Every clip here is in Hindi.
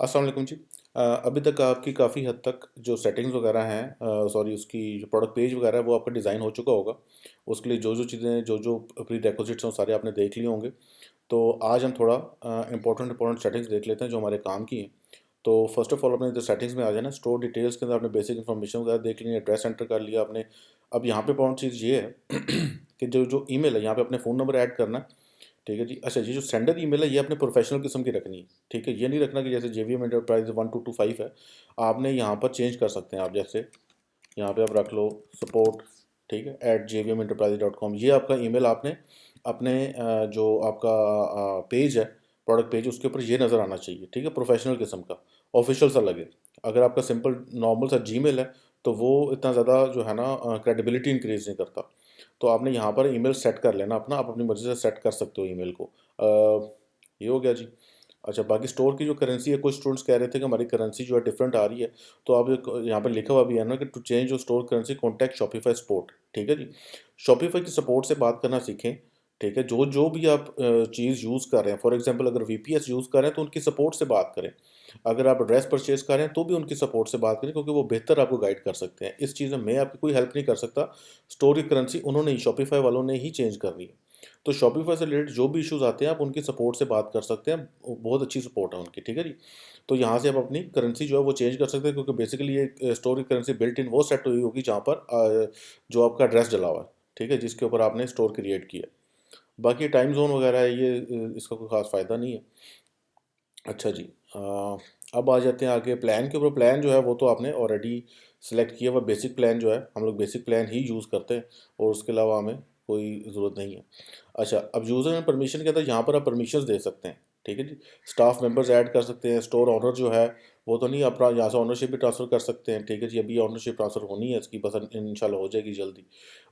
अस्सलाम वालेकुम जी। अभी तक आपकी काफ़ी हद तक जो सेटिंग्स वगैरह हैं, सॉरी, उसकी जो प्रोडक्ट पेज वगैरह है वो आपका डिज़ाइन हो चुका होगा। उसके लिए जो चीज़ें जो प्री रिक्विजिट्स हैं वो सारे आपने देख लिए होंगे। तो आज हम थोड़ा इंपॉर्टेंट इंपॉर्टेंट सेटिंग्स देख लेते हैं जो हमारे काम की हैं। तो फर्स्ट ऑफ ऑल अपने जो सेटिंग्स में आ जाए ना, स्टोर डिटेल्स के अंदर आपने बेसिक इन्फॉर्मेशन वगैरह देख ली, एड्रेस एंटर कर लिया आपने। अब यहाँ पे इंपॉर्टेंट चीज़ ये है कि जो जो ईमेल है यहाँ पे अपने फ़ोन नंबर ऐड करना है। ठीक है जी। अच्छा, ये जो सेंडर ईमेल है ये अपने प्रोफेशनल किस्म की रखनी है। ठीक है, ये नहीं रखना कि जैसे जेवीएम एंटरप्राइज 1225 है। आपने यहाँ पर चेंज कर सकते हैं। आप जैसे यहाँ पे आप रख लो सपोर्ट, ठीक है, @jvmenterprise.com। ये आपका ईमेल आपने अपने जो आपका पेज है, प्रोडक्ट पेज, उसके ऊपर ये नज़र आना चाहिए। ठीक है, प्रोफेशनल किस्म का, ऑफिशियल सा लगे। अगर आपका सिंपल नॉर्मल सा जीमेल है तो वो इतना ज़्यादा जो है ना क्रेडिबिलिटी इंक्रीज नहीं करता। तो आपने यहाँ पर ईमेल सेट कर लेना अपना, आप अपनी मर्ज़ी से सेट कर सकते हो ईमेल को। ये हो गया जी। अच्छा, बाकी स्टोर की जो करेंसी है, कुछ स्टूडेंट्स कह रहे थे कि हमारी करेंसी जो है डिफरेंट आ रही है। तो आप यहाँ पर लिखा हुआ भी है ना कि to change your store currency contact Shopify support. ठीक है जी। शॉपिफाई की सपोर्ट से बात करना सीखें। ठीक है, जो जो भी आप चीज़ यूज़ कर रहे हैं, फॉर एग्जांपल अगर वीपीएस यूज़ कर रहे हैं तो उनकी सपोर्ट से बात करें। अगर आप ड्रेस परचेज़ कर रहे हैं तो भी उनकी सपोर्ट से बात करें, क्योंकि वो बेहतर आपको गाइड कर सकते हैं। इस चीज़ में मैं आपकी कोई हेल्प नहीं कर सकता। स्टोर की करेंसी उन्होंने ही, शॉपिफाई वालों ने ही चेंज करनी है। तो शॉपिफाई से रिलेटेड जो भी इश्यूज़ आते हैं आप उनकी सपोर्ट से बात कर सकते हैं। बहुत अच्छी सपोर्ट है उनकी। ठीक है जी। तो यहाँ से आप अपनी करेंसी जो है वो चेंज कर सकते हैं, क्योंकि बेसिकली ये स्टोर की करेंसी बिल्ट इन वो सेट हुई होगी जहाँ पर जो आपका एड्रेस डला हुआ है। ठीक है, जिसके ऊपर आपने स्टोर क्रिएट किया है। बाकी टाइम ज़ोन वगैरह है, ये इसका कोई ख़ास फ़ायदा नहीं है। अच्छा जी। अब आ जाते हैं आगे प्लान के ऊपर। प्लान जो है वो तो आपने ऑलरेडी सेलेक्ट किया हुआ बेसिक प्लान जो है, हम लोग बेसिक प्लान ही यूज़ करते हैं और उसके अलावा हमें कोई ज़रूरत नहीं है। अच्छा, अब यूज़र एंड परमिशन के अंदर यहाँ पर आप परमिशंस दे सकते हैं। ठीक है जी। स्टाफ मेंबर्स ऐड कर सकते हैं। स्टोर ओनर जो है वो तो नहीं, अपना यहाँ से ओनरशिप भी ट्रांसफ़र कर सकते हैं। ठीक है जी, अभी ओनरशिप ट्रांसफ़र होनी है इसकी, बस इंशाल्लाह हो जाएगी जल्दी।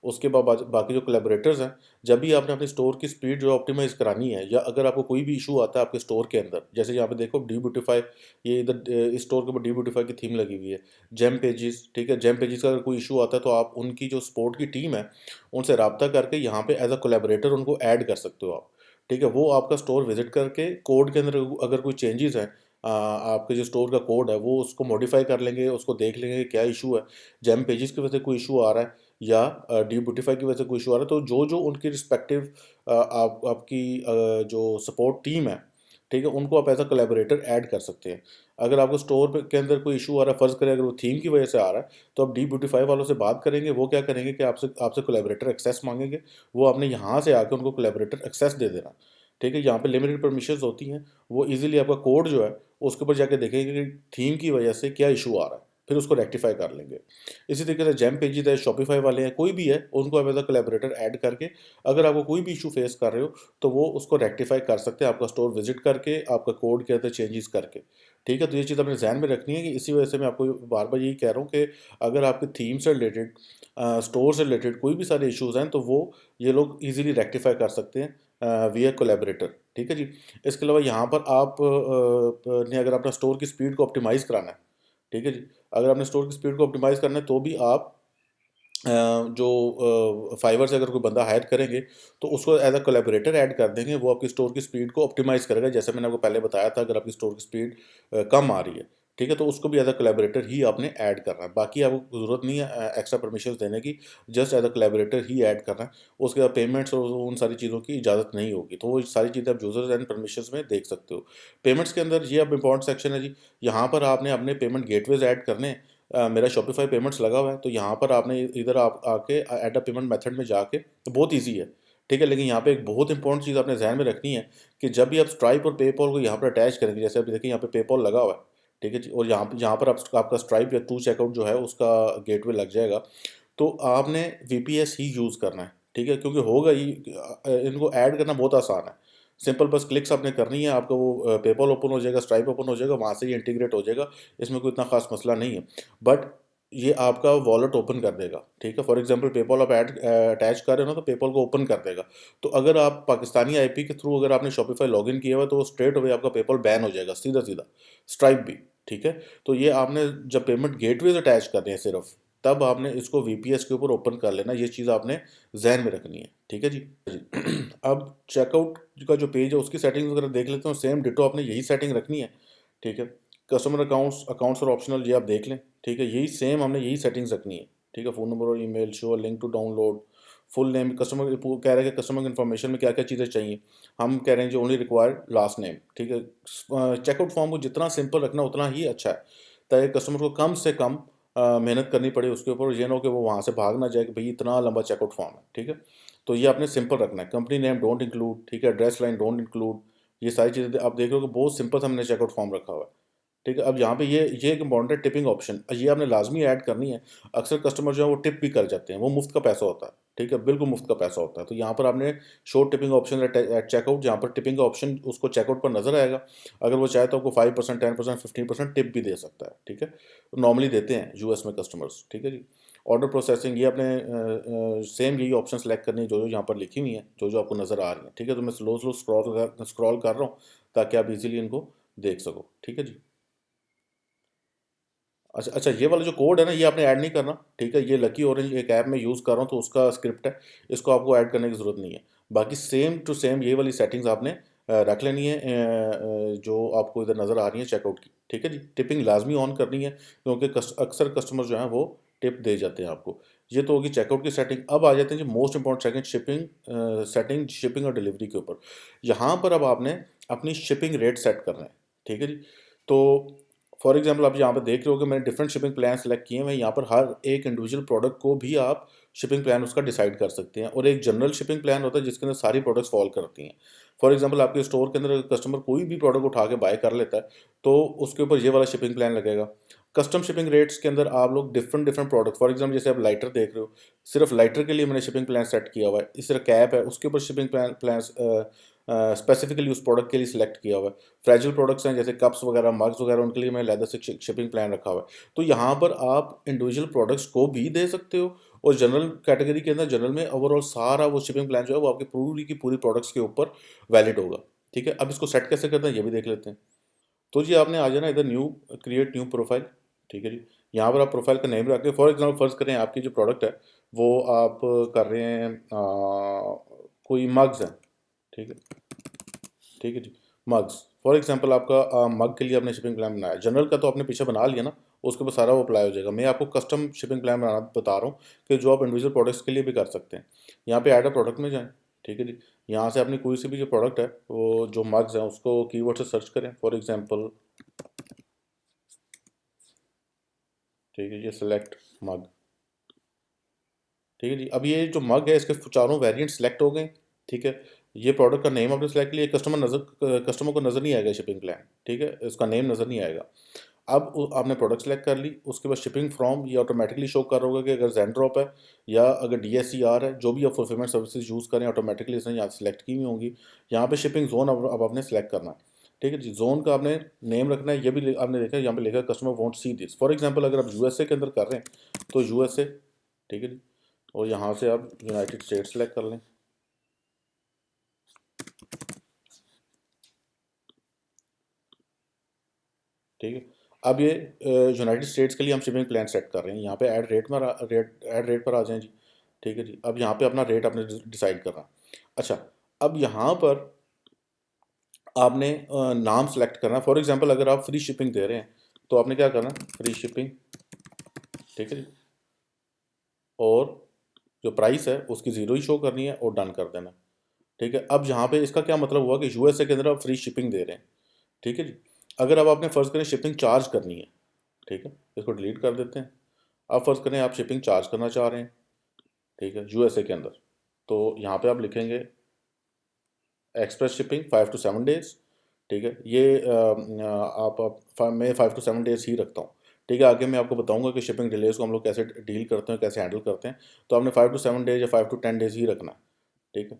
उसके बाद बाकी जो कोलैबोरेटर्स हैं, जब भी आपने अपने स्टोर की स्पीड जो ऑप्टिमाइज़ करानी है, या अगर आपको कोई भी इशू आता है आपके स्टोर के अंदर, जैसे यहाँ पे देखो डी ब्यूटीफाई, ये इधर इस स्टोर के ऊपर डी ब्यूटीफाई की थीम लगी हुई है। जेम पेजेस, ठीक है, जेम पेजेस का अगर कोई इशू आता है तो आप उनकी जो सपोर्ट की टीम है उनसे रब्ता करके यहाँ पे एज अ कोलैबोरेटर उनको ऐड कर सकते हो आप। ठीक है, वो आपका स्टोर विजिट करके कोड के अंदर अगर कोई चेंजेस हैं, आपके जो स्टोर का कोड है वो उसको मॉडिफाई कर लेंगे, उसको देख लेंगे कि क्या इशू है। जेम पेजेस की वजह से कोई इशू आ रहा है या डी ब्यूटीफाई की वजह से कोई इशू आ रहा है, तो जो जो उनकी रिस्पेक्टिव आपकी जो सपोर्ट टीम है, ठीक है, उनको आप एज अ कोलैबोरेटर ऐड कर सकते हैं। अगर आपको स्टोर के अंदर कोई इशू आ रहा है, फ़र्ज़ करें अगर वो थीम की वजह से आ रहा है, तो आप डी ब्यूटीफाई वालों से बात करेंगे। वो क्या करेंगे कि आपसे आपसे कोलैबोरेटर एक्सेस मांगेंगे। वो आपने यहाँ से आके उनको कोलैबोरेटर एक्सेस दे देना। ठीक है, यहाँ पे लिमिटेड परमिशंस होती हैं। वो इजीली आपका कोड जो है उसके ऊपर जाके देखेंगे कि थीम की वजह से क्या इशू आ रहा है, फिर उसको रेक्टिफाई कर लेंगे। इसी तरीके से जेम पेजेस है, शॉपिफाई वाले हैं, कोई भी है, उनको आप एज अ कोलैबोरेटर ऐड करके अगर आपको कोई भी इशू फेस कर रहे हो तो वो उसको रेक्टिफाई कर सकते हैं, आपका स्टोर विजिट करके, आपका कोड के अंदर चेंजेस करके। ठीक है, तो ये चीज़ अपने ध्यान में रखनी है कि इसी वजह से मैं आपको बार बार यही कह रहा हूँ कि अगर आपके थीम से रिलेटेड, स्टोर से रिलेटेड कोई भी सारे इश्यूज़ हैं तो वो ये लोग ईजिली रेक्टिफाई कर सकते हैं विया कोलैबोरेटर। ठीक है जी। इसके अलावा यहाँ पर आप ने अगर अपना स्टोर की स्पीड को ऑप्टिमाइज़ कराना है, ठीक है जी, अगर आपने स्टोर की स्पीड को ऑप्टिमाइज़ करना है तो भी आप जो फाइवर से अगर कोई बंदा हायर करेंगे तो उसको एज अ कोलैबोरेटर ऐड कर देंगे। वो आपकी स्टोर की स्पीड को ऑप्टिमाइज़ करेगा। जैसे मैंने आपको पहले बताया था, अगर आपकी स्टोर की स्पीड कम आ रही है, ठीक है, तो उसको भी एज अ कोलैबोरेटर ही आपने ऐड करना है। बाकी आपको ज़रूरत नहीं है एक्स्ट्रा परमिशंस देने की, जस्ट एज अ कोलैबोरेटर ही ऐड करना है। उसके बाद पेमेंट्स और उन सारी चीज़ों की इजाज़त नहीं होगी। तो वो सारी चीज़ें आप यूज़र्स एंड परमिशंस में देख सकते हो। पेमेंट्स के अंदर ये अब इंपॉर्टेंट सेक्शन है जी। यहाँ पर आपने अपने पेमेंट गेटवेज़ ऐड करने हैं। मेरा शॉपिफाई पेमेंट्स लगा हुआ है, तो यहाँ पर आपने इधर आप आके ऐड अ पेमेंट मेथड में जाके, तो बहुत ईज़ी है। ठीक है, लेकिन यहाँ पे एक बहुत इंपॉर्टेंट चीज़ आपने ध्यान में रखनी है कि जब भी आप स्ट्राइप और पेपॉल को यहाँ पर अटैच करेंगे, जैसे आप देखिए यहाँ पे पेपॉल लगा हुआ है, ठीक है जी, और यहाँ पर आप आपका स्ट्राइप या टू चेकआउट जो है उसका गेटवे लग जाएगा। तो आपने वीपीएस ही यूज़ करना है। ठीक है, क्योंकि होगा ही, इनको ऐड करना बहुत आसान है। सिंपल बस क्लिक्स आपने करनी है, आपका वो पेपॉल ओपन हो जाएगा, स्ट्राइप ओपन हो जाएगा, वहाँ से ये इंटीग्रेट हो जाएगा। इसमें कोई इतना खास मसला नहीं है। बट ये आपका वॉलेट ओपन कर देगा। ठीक है, फॉर एग्जांपल पेपॉल आप अटैच कर रहे हो ना, तो पेपॉल को ओपन कर देगा। तो अगर आप पाकिस्तानी आईपी के थ्रू अगर आपने शॉपिफाई लॉगिन किया हुआ है तो वो स्ट्रेट अवे आपका पेपॉल बैन हो जाएगा, सीधा सीधा। स्ट्राइप भी। ठीक है, तो ये आपने जब पेमेंट गेटवेज अटैच करने हैं सिर्फ, तब आपने इसको वीपीएस के ऊपर ओपन कर लेना। ये चीज़ आपने जहन में रखनी है। ठीक है जी। अब चेकआउट का जो पेज है उसकी सेटिंग्स वगैरह देख लेते हैं। सेम डिटो आपने यही सेटिंग रखनी है। ठीक है, कस्टमर अकाउंट्स अकाउंट्स और ऑप्शनल ये आप देख लें, ठीक है। यही सेम हमने यही सेटिंग्स रखनी है, ठीक है। फ़ोन नंबर और email, show link to download, full name, customer कह रहे हैं कि कस्टमर इन्फॉर्मेशन में क्या क्या चीज़ें चाहिए, हम कह रहे हैं जो ओनली रिक्वायर्ड लास्ट नेम, ठीक है। चेकआउट फॉर्म को जितना सिंपल रखना उतना ही अच्छा है, ताकि कस्टमर को कम से कम मेहनत करनी पड़े उसके ऊपर, ये ना हो कि वो वहाँ से भाग ना जाए कि भाई इतना लंबा चेकआउट फॉर्म है, ठीक है। तो ये आपने सिंपल रखना है। कंपनी नेम डोंट इंक्लूड, ठीक है। एड्रेस लाइन डोंट इंक्लूड, ये सारी चीज़ें आप देख रहे हो कि बहुत सिंपल सा हमने चेकआउट फॉर्म रखा हुआ है, ठीक है। अब यहाँ पे ये एक इम्पॉर्टेंट है, टिपिंग ऑप्शन, ये आपने लाजमी ऐड करनी है। अक्सर कस्टमर जो है वो टिप भी कर जाते हैं, वो मुफ्त का पैसा होता है, ठीक है, बिल्कुल मुफ्त का पैसा होता है। तो यहाँ पर आपने show tipping option at checkout, जहाँ पर टिपिंग का ऑप्शन उसको चेकआउट पर नजर आएगा। अगर वो चाहे तो आपको 5%, 10%, 15% टिप भी दे सकता है, ठीक है। नॉर्मली देते हैं यूएस में कस्टमर्स, ठीक है जी। ऑर्डर प्रोसेसिंग, ये आपने सेम यही ऑप्शन सेलेक्ट करनी है जो जो यहाँ पर लिखी हुई हैं, जो जो आपको नज़र आ रही हैं, ठीक है। तो मैं स्लो स्लो स्क्रॉल कर रहा हूँ ताकि आप इजीली इनको देख सको, ठीक है जी। अच्छा अच्छा, ये वाला जो कोड है ना, ये आपने ऐड नहीं करना, ठीक है। ये लकी ऑरेंज एक ऐप में यूज़ कर रहा हूँ तो उसका स्क्रिप्ट है, इसको आपको ऐड करने की ज़रूरत नहीं है। बाकी सेम टू सेम ये वाली सेटिंग्स आपने रख लेनी है, जो आपको इधर नज़र आ रही है चेकआउट की, ठीक है जी। टिपिंग लाजमी ऑन करनी है, क्योंकि अक्सर कस्टमर जो हैं वो टिप दे जाते हैं आपको। ये तो होगी चेकआउट की सेटिंग। अब आ जाते हैं जी most important second, shipping setting, shipping और डिलीवरी के ऊपर। यहाँ पर अब आपने अपनी शिपिंग रेट सेट करना है, ठीक है जी। तो फॉर एग्जांपल आप यहाँ पे देख रहे हो कि मैंने डिफरेंट शिपिंग प्लान सेलेक्ट किए हैं। यहाँ पर हर एक इंडिविजुअल प्रोडक्ट को भी आप शिपिंग प्लान उसका डिसाइड कर सकते हैं, और एक जनरल शिपिंग प्लान होता है जिसके अंदर सारी प्रोडक्ट्स फॉल करती हैं। फॉर एग्जांपल आपके स्टोर के अंदर कस्टमर कोई भी प्रोडक्ट उठा के बाय कर लेता है, तो उसके ऊपर ये वाला शिपिंग प्लान लगेगा। कस्टम शिपिंग रेट्स के अंदर आप लोग different different product, for example जैसे आप लाइटर देख रहे हो, सिर्फ लाइटर के लिए मैंने शिपिंग प्लान सेट किया हुआ है। इस तरह कैप है, उसके ऊपर शिपिंग प्लान स्पेसिफिकली उस प्रोडक्ट के लिए सिलेक्ट किया हुआ है। फ्रेजिल प्रोडक्ट्स हैं जैसे कप्स वगैरह, मग्स वगैरह, उनके लिए मैंने लेदर से शिपिंग प्लान रखा हुआ है। तो यहाँ पर आप इंडिविजुअल प्रोडक्ट्स को भी दे सकते हो, और जनरल कैटेगरी के अंदर जनरल में ओवरऑल सारा वो शिपिंग प्लान जो है वो आपकी पूरी की पूरी प्रोडक्ट्स के ऊपर वैलिड होगा, ठीक है। अब इसको सेट कैसे करते हैं ये भी देख लेते हैं। तो जी आपने आ जाना इधर न्यू, क्रिएट न्यू प्रोफाइल, ठीक है जी। यहाँ पर आप प्रोफाइल का नेम रख के, फॉर एग्जाम्पल फर्ज करें आपकी जो प्रोडक्ट है वो आप कर रहे हैं कोई मग्स है, ठीक है, ठीक है जी। मग्स, फॉर एग्जांपल आपका मग के लिए आपने शिपिंग प्लान बनाया, जनरल का तो आपने पीछे बना लिया ना, उसके ऊपर सारा वो अप्लाई हो जाएगा। मैं आपको कस्टम शिपिंग प्लान बनाना बता रहा हूँ कि जो आप इंडिविजुअल प्रोडक्ट्स के लिए भी कर सकते हैं। यहाँ पे ऐड अ प्रोडक्ट में जाएं, ठीक है जी। यहाँ से अपनी कोई सी भी जो प्रोडक्ट है, वो जो मग्स है उसको कीवर्ड से सर्च करें, फॉर एग्जाम्पल, ठीक है, ये सेलेक्ट मग, ठीक है जी। अब ये जो मग है इसके चारों वेरिएंट सेलेक्ट हो गए, ठीक है। ये प्रोडक्ट का नेम आपने सेलेक्ट लिया, कस्टमर को नज़र नहीं आएगा शिपिंग प्लान, ठीक है, इसका नेम नज़र नहीं आएगा। अब आपने प्रोडक्ट सेलेक्ट कर ली, उसके बाद शिपिंग फ्रॉम ये ऑटोमेटिकली शो कर रहा होगा कि अगर ज़ेनड्रॉप है या अगर DSCR है, जो भी आप फुलफिलमेंट सर्विसेज यूज़ करें ऑटोमेटिकली इसने यहाँ सेलेक्ट की हुई होंगी। यहाँ पे शिपिंग जोन अब आपने सेलेक्ट करना है, ठीक है जी। जोन का आपने नेम रखना है, ये भी आपने देखा यहाँ पे लिखा है customer want see this. For example अगर आप USA के अंदर कर रहे हैं तो USA, ठीक है जी। और यहाँ से आप यूनाइटेड स्टेट्स सेलेक्ट कर लें, ठीक है। अब ये यूनाइटेड स्टेट्स के लिए हम शिपिंग प्लान सेट कर रहे हैं। यहाँ पे ऐड रेट पर आ जाएं जी, ठीक है जी। अब यहाँ पे अपना रेट आपने डिसाइड करना। अच्छा, अब यहाँ पर आपने नाम सेलेक्ट करना। फॉर एग्जांपल अगर आप फ्री शिपिंग दे रहे हैं तो आपने क्या करना, फ्री शिपिंग, ठीक है जी। और जो प्राइस है उसकी ज़ीरो ही शो करनी है और डन कर देना, ठीक है। अब यहाँ पे इसका क्या मतलब हुआ कि USA के अंदर आप फ्री शिपिंग दे रहे हैं, ठीक है जी। अगर अब आपने फ़र्ज़ करें शिपिंग चार्ज करनी है, ठीक है, इसको डिलीट कर देते हैं। अब फ़र्ज़ करें आप शिपिंग चार्ज करना चाह रहे हैं, ठीक है, USA के अंदर, तो यहाँ पे आप लिखेंगे एक्सप्रेस शिपिंग 5 to 7 डेज़, ठीक है। ये मैं 5 to 7 डेज़ ही रखता हूँ, ठीक है। आगे मैं आपको बताऊंगा कि शिपिंग डिलेज को हम लोग कैसे डील करते हैं, कैसे हैंडल करते हैं। तो आपने 5 to 7 डेज़ या 5 to 10 डेज़ ही रखना है, ठीक है।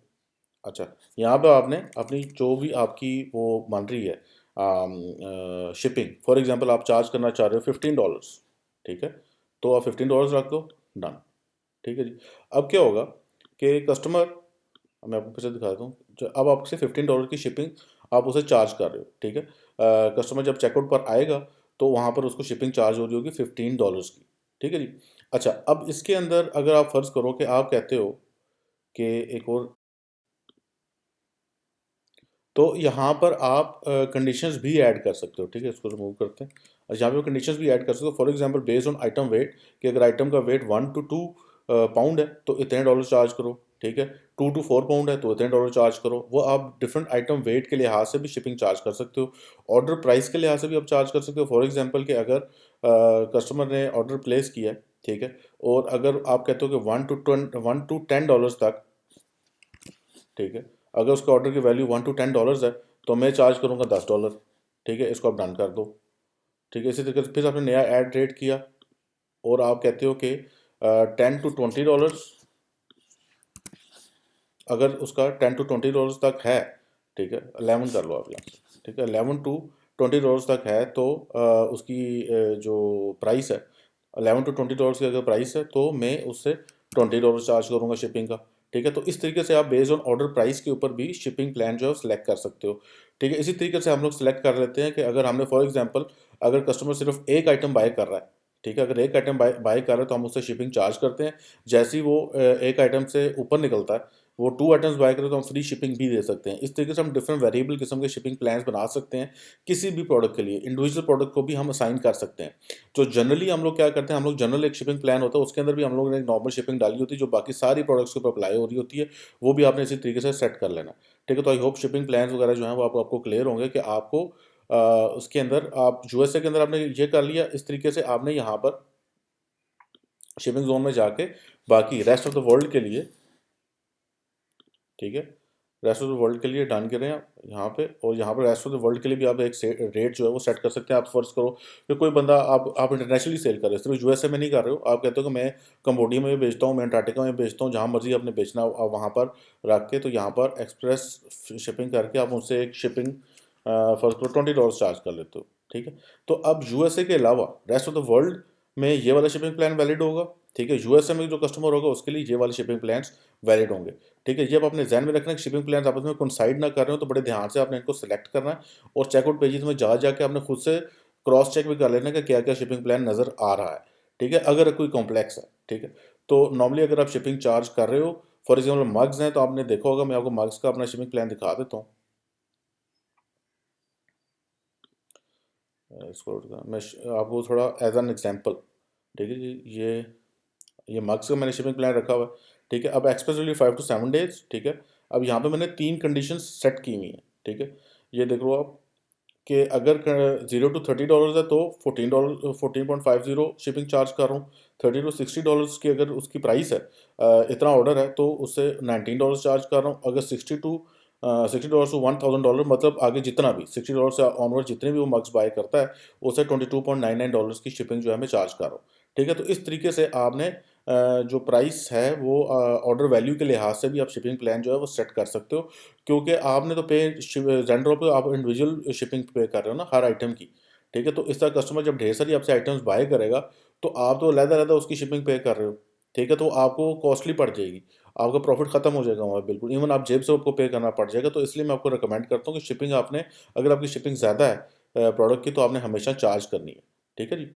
अच्छा, यहाँ पे आपने अपनी जो भी आपकी वो बन रही है शिपिंग, फॉर एग्जांपल आप चार्ज करना चाह रहे हो $15, ठीक है, तो आप $15 रख दो, डन, ठीक है जी। अब क्या होगा कि कस्टमर, मैं आपको फिर से दिखा देता हूँ, अब आपसे $15 की शिपिंग आप उसे चार्ज कर रहे हो, ठीक है। कस्टमर जब चेकआउट पर आएगा तो वहाँ पर उसको शिपिंग चार्ज हो रही होगी $15 की, ठीक है जी। अच्छा, अब इसके अंदर अगर आप फ़र्ज़ करो कि आप कहते हो कि एक और, तो यहाँ पर आप कंडीशंस भी ऐड कर सकते हो, ठीक है, इसको रिमूव करते हैं। और यहाँ पे कंडीशंस भी ऐड कर सकते हो, for example based on item weight, कि अगर आइटम का वेट 1 to 2 पाउंड है तो इतने डॉलर चार्ज करो, ठीक है, 2 to 4 पाउंड है तो इतने डॉलर चार्ज करो। वो आप डिफरेंट आइटम वेट के लिहाज से भी शिपिंग चार्ज कर सकते हो, ऑर्डर प्राइस के लिहाज से भी आप चार्ज कर सकते हो। फॉर एग्जाम्पल कि अगर कस्टमर ने ऑर्डर प्लेस किया है, ठीक है, और अगर आप कहते हो कि 1 to 10 डॉलर्स तक, ठीक है, अगर उसका ऑर्डर की वैल्यू 1 to 10 डॉलर्स है तो मैं चार्ज करूँगा $10, ठीक है, इसको आप डन कर दो, ठीक है। इसी तरीके से फिर आपने नया ऐड रेट किया और आप कहते हो कि 10 to 20 डॉलर्स, अगर उसका 10 to 20 डॉलर्स तक है, ठीक है, 11 कर लो आप यहाँ, ठीक है, 11 to 20 डॉलर्स तक है तो उसकी जो प्राइस है 11 to 20 डॉलर्स की अगर प्राइस है तो मैं उससे $20 चार्ज करूँगा शिपिंग का, ठीक है। तो इस तरीके से आप बेस्ड ऑन ऑर्डर प्राइस के ऊपर भी शिपिंग प्लान जो है सिलेक्ट कर सकते हो, ठीक है। इसी तरीके से हम लोग सिलेक्ट कर लेते हैं कि अगर हमने फॉर एग्जांपल अगर कस्टमर सिर्फ एक आइटम बाय कर रहा है, ठीक है, अगर एक आइटम बाय कर रहा है तो हम उससे शिपिंग चार्ज करते हैं। जैसे ही वो एक आइटम से ऊपर निकलता है, वो 2 आइटम्स बाय करें तो हम फ्री शिपिंग भी दे सकते हैं। इस तरीके से हम डिफरेंट वेरिएबल किस्म के शिपिंग प्लान्स बना सकते हैं किसी भी प्रोडक्ट के लिए। इंडिविजुअल प्रोडक्ट को भी हम असाइन कर सकते हैं। तो जनरली हम लोग क्या करते हैं, हम लोग जनरल एक शिपिंग प्लान होता है, उसके अंदर भी हम लोगों ने एक नॉर्मल शिपिंग डाली होती है जो बाकी सारी प्रोडक्ट्स के ऊपर अप्लाई हो रही होती है, वो भी आपने इसी तरीके से सेट कर लेना, ठीक है। तो आई होप शिपिंग प्लान्स वगैरह जो हैं वो आपको क्लियर होंगे कि आपको उसके अंदर आप यूएसए के अंदर आपने ये कर लिया, इस तरीके से आपने यहाँ पर शिपिंग जोन में जाके बाकी रेस्ट ऑफ द वर्ल्ड के लिए, ठीक है, रेस्ट ऑफ द वर्ल्ड के लिए डन करें आप यहाँ पे। और यहाँ पर रेस्ट ऑफ द वर्ल्ड के लिए भी आप एक रेट जो है वो सेट कर सकते हैं। आप फर्ज करो कि कोई बंदा आप इंटरनेशनली सेल कर रहे हो, सिर्फ यूएसए में नहीं कर रहे हो, आप कहते हो कि मैं कंबोडिया में भी बेचता हूँ, मैं अंटार्कटिका में बेचता हूँ, जहाँ मर्जी आपने बेचना हो आप वहाँ पर रख के, तो यहाँ पर एक्सप्रेस शिपिंग करके आप उनसे एक शिपिंग फर्ज करो $20 चार्ज कर लेते हो, ठीक है। तो अब यूएसए के अलावा रेस्ट ऑफ द वर्ल्ड में ये वाला शिपिंग प्लान वैलिड होगा, ठीक है। यूएसए में जो कस्टमर होगा उसके लिए ये वाले शिपिंग प्लान्स वैलिड होंगे, ठीक है। ये आप अपने जहन में रखना कि शिपिंग प्लान्स आपस में कोइंसाइड ना कर रहे हो, तो बड़े ध्यान से आपने इनको सेलेक्ट करना है और चेकआउट पेजेस में जा जाके आपने खुद से क्रॉस चेक भी कर लेना कि क्या क्या शिपिंग प्लान नज़र आ रहा है, ठीक है, अगर कोई कॉम्प्लेक्स है, ठीक है। तो नॉर्मली अगर आप शिपिंग चार्ज कर रहे हो, फॉर एग्जाम्पल मग्स हैं, तो आपने देखा होगा, मैं आपको मग्स का अपना शिपिंग प्लान दिखा देता हूँ। इसको मैं आपको थोड़ा एज एन एग्जाम्पल, ठीक है जी, ये मग्स का मैंने शिपिंग प्लान रखा हुआ है, ठीक है। अब एक्सप्रेस डिलीवरी 5 to 7 days, ठीक है। अब यहाँ पे मैंने 3 कंडीशन सेट की हुई हैं, ठीक है। ये देख लो आप कि अगर 0 to 30 डॉलर्स है तो $14 14.50 शिपिंग चार्ज कर रहा हूँ। 30 to 60 डॉलर्स की अगर उसकी प्राइस है, इतना ऑर्डर है तो उससे $19 चार्ज कर रहा हूँ। अगर $60 to $1,000 मतलब आगे जितना भी $60 से ऑनवर्ड जितने भी वो मग्स बाय करता है उसे $22.99 की शिपिंग जो है मैं चार्ज कर रहा हूँ, ठीक है। तो इस तरीके से आपने जो प्राइस है वो ऑर्डर वैल्यू के लिहाज से भी आप शिपिंग प्लान जो है वो सेट कर सकते हो, क्योंकि आपने तो पे जेंडर पे आप इंडिविजुअल शिपिंग पे कर रहे हो ना हर आइटम की, ठीक है। तो इस तरह कस्टमर जब ढेर सारी आपसे आइटम्स बाय करेगा तो आप तो अलग-अलग उसकी शिपिंग पे कर रहे हो, ठीक है। तो आपको कॉस्टली पड़ जाएगी, आपका प्रॉफिट खत्म हो जाएगा वहाँ बिल्कुल, इवन आप जेब से आपको पे करना पड़ जाएगा। तो इसलिए मैं आपको रिकमेंड करता हूँ कि शिपिंग आपने, अगर आपकी शिपिंग ज़्यादा है प्रोडक्ट की, तो आपने हमेशा चार्ज करनी है, ठीक है जी।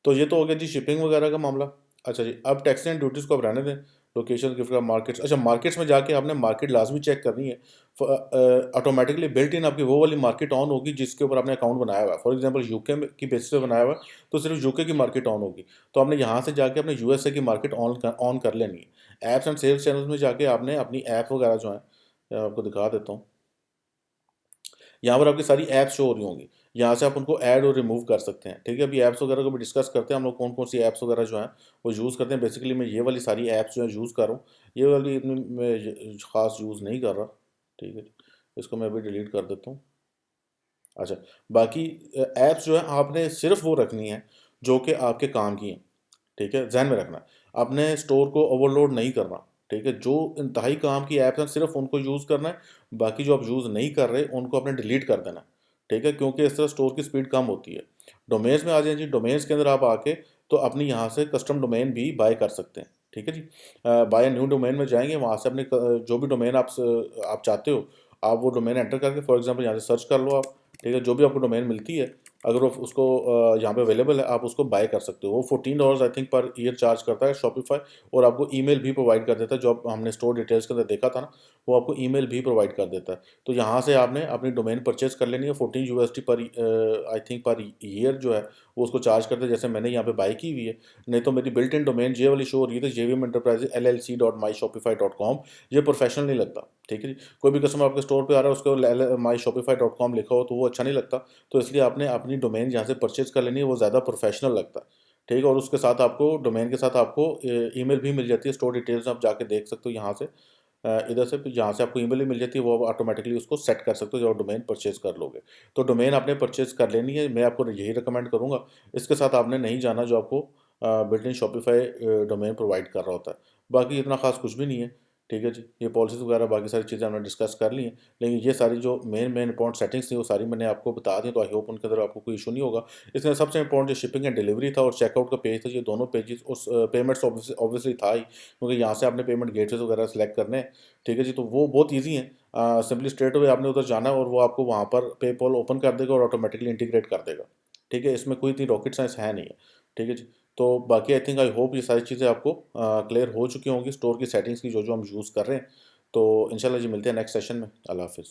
तो ये तो हो गया जी शिपिंग वगैरह का मामला। अच्छा जी, अब टैक्स एंड ड्यूटीज़ को आप रहने दें। लोकेशन, गिफ्ट का, मार्केट्स, अच्छा मार्केट्स में जाके आपने मार्केट लाज़मी चेक करनी है। ऑटोमेटिकली बिल्ट इन आपकी वो वाली मार्केट ऑन होगी जिसके ऊपर आपने अकाउंट बनाया हुआ है। फॉर एग्जांपल यूके में की बेसिस पे बनाया हुआ है तो सिर्फ यूके की मार्केट ऑन होगी। तो आपने यहाँ से जाके अपने यूएसए की मार्केट ऑन कर लेनी है। ऐप्स एंड सेल्स चैनल्स में जाके आपने अपनी ऐप वगैरह जो है आपको दिखा देता हूँ। यहाँ पर आपकी सारी ऐप्स शो हो रही होंगी, यहाँ से आप उनको ऐड और रिमूव कर सकते हैं, ठीक है। अभी ऐप्स वगैरह को भी डिस्कस करते हैं हम लोग, कौन कौन सी ऐप्स वगैरह जो हैं वो यूज़ करते हैं। बेसिकली मैं ये वाली सारी ऐप्स जो है यूज़ कर रहा हूँ, ये वाली इतनी मैं ख़ास यूज़ नहीं कर रहा, ठीक है। इसको मैं अभी डिलीट कर देता हूँ। अच्छा, बाकी ऐप्स जो है आपने सिर्फ वो रखनी है जो कि आपके काम की हैं, ठीक है, ध्यान में रखना। आपने स्टोर को ओवरलोड नहीं करना, ठीक है। जो इंतहाई काम की ऐप्स हैं सिर्फ उनको यूज़ करना है, बाकी जो आप यूज़ नहीं कर रहे उनको आपने डिलीट कर देना है, ठीक है, क्योंकि इस तरह स्टोर की स्पीड कम होती है। डोमेन्स में आ जाएँ जी, डोमेन्स के अंदर आप आके तो अपनी यहाँ से कस्टम डोमेन भी बाय कर सकते हैं, ठीक है जी। बाय न्यू डोमेन में जाएँगे, वहाँ से अपने जो भी डोमेन आप चाहते हो, आप वो डोमेन एंटर करके फॉर एग्जांपल यहाँ से सर्च कर लो आप, ठीक है, जो भी आपको डोमेन मिलती है अगर वो उसको यहाँ पे अवेलेबल है, आप उसको बाय कर सकते हो। वो $14 I think per year charge करता है शॉपिफाई, और आपको ईमेल भी प्रोवाइड कर देता है। जो हमने स्टोर डिटेल्स के अंदर देखा था ना, वो आपको ईमेल भी प्रोवाइड कर देता है। तो यहाँ से आपने अपनी डोमेन परचेज कर लेनी है। $14 पर आई थिंक पर ईयर जो है वो उसको चार्ज करते हैं, जैसे मैंने यहाँ पे बाई की हुई है। नहीं तो मेरी बिल्ट इन डोमेन ये वाली शो हो रही है, JVM Enterprises LLC.myshopify.com। ये प्रोफेशनल नहीं लगता, ठीक है जी। कोई भी कस्टमर आपके स्टोर पे आ रहा है, उसको myshopify.com लिखा हो तो वो अच्छा नहीं लगता। तो इसलिए आपने अपनी डोमेन जहाँ से परचेज कर लेनी है, वो ज़्यादा प्रोफेशनल लगता है, ठीक है। और उसके साथ आपको डोमेन के साथ आपको ईमेल भी मिल जाती है। स्टोर डिटेल्स आप जाके देख सकते हो यहाँ से, इधर से जहाँ से आपको ईमेल भी मिल जाती है, वो आप ऑटोमेटिकली उसको सेट कर सकते हो जब डोमेन परचेज कर लोगे। तो डोमेन आपने परचेज कर लेनी है, मैं आपको यही रिकमेंड करूँगा। इसके साथ आपने नहीं जाना जो आपको built in Shopify domain provide कर रहा होता है। बाकी इतना खास कुछ भी नहीं है, ठीक है जी। ये पॉलिसीज़ वगैरह बाकी सारी चीज़ें हमने डिस्कस कर ली हैं, लेकिन ये सारी जो मेन इंपॉर्टेंट सेटिंग्स थी वो सारी मैंने आपको बता दी, तो आई होप उनके अंदर आपको कोई इशू नहीं होगा। इसमें सबसे इंपॉर्टेंट जो शिपिंग एंड डिलीवरी था और चेकआउट का पेज था, ये दोनों पेजेस उस पेमेंट्स ऑब्वियसली था ही, क्योंकि यहाँ से आपने पेमेंट गेटवेज वगैरह सेलेक्ट करने हैं, ठीक है जी। तो वो बहुत ईजी है, सिंपली स्ट्रेट अवे आपने उधर जाना है और वो आपको वहाँ पर पेपॉल ओपन कर देगा और ऑटोमेटिकली इंटीग्रेट कर देगा, ठीक है। इसमें कोई इतनी रॉकेट साइंस है नहीं है, ठीक है जी। तो बाकी आई होप ये सारी चीज़ें आपको क्लियर हो चुकी होंगी, स्टोर की सेटिंग्स की जो जो हम यूज़ कर रहे हैं। तो इंशाल्लाह जी मिलते हैं नेक्स्ट सेशन में। अल्लाह हाफ़िज़।